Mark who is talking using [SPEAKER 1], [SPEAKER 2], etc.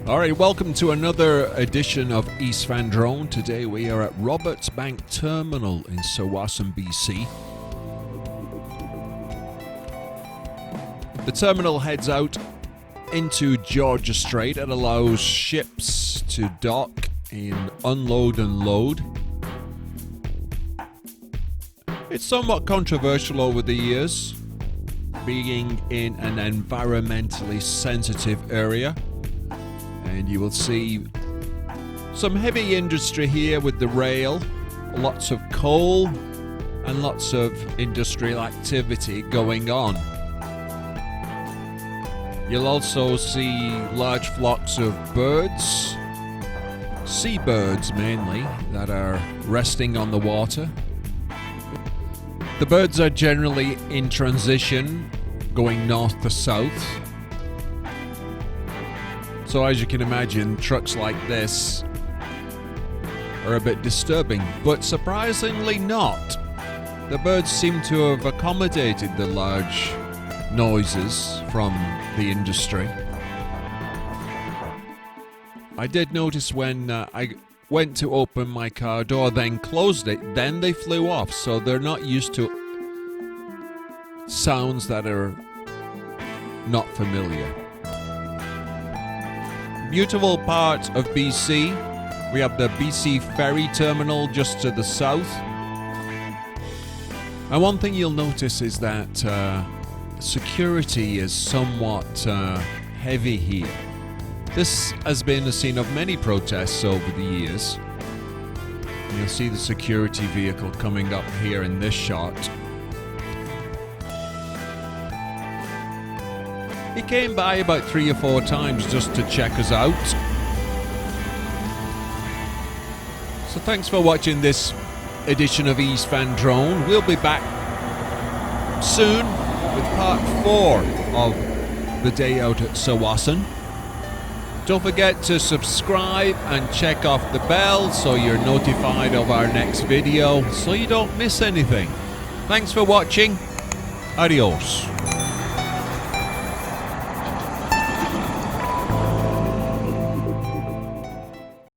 [SPEAKER 1] Alright, welcome to another edition of East Van Drone. Today we are at Roberts Bank Terminal in Tsawwassen, BC. The terminal heads out into Georgia Strait. It allows ships to dock and unload and load. It's somewhat controversial over the years, being in an environmentally sensitive area. And you will see some heavy industry here with the rail, lots of coal and lots of industrial activity going on. You'll also see large flocks of birds, seabirds mainly, that are resting on the water. The birds are generally in transition, going north to south. So as you can imagine, trucks like this are a bit disturbing, but surprisingly not. The birds seem to have accommodated the large noises from the industry. I did notice when I went to open my car door, then closed it, then they flew off, so they're not used to sounds that are not familiar. Beautiful part of BC. We have the BC Ferry Terminal just to the south. And one thing you'll notice is that security is somewhat heavy here. This has been the scene of many protests over the years. You'll see the security vehicle coming up here in this shot. He came by about 3 or 4 times just to check us out. So thanks for watching this edition of East Van Drone. We'll be back soon with part 4 of the day out at Tsawwassen. Don't forget to subscribe and check off the bell so you're notified of our next video so you don't miss anything. Thanks for watching. Adios.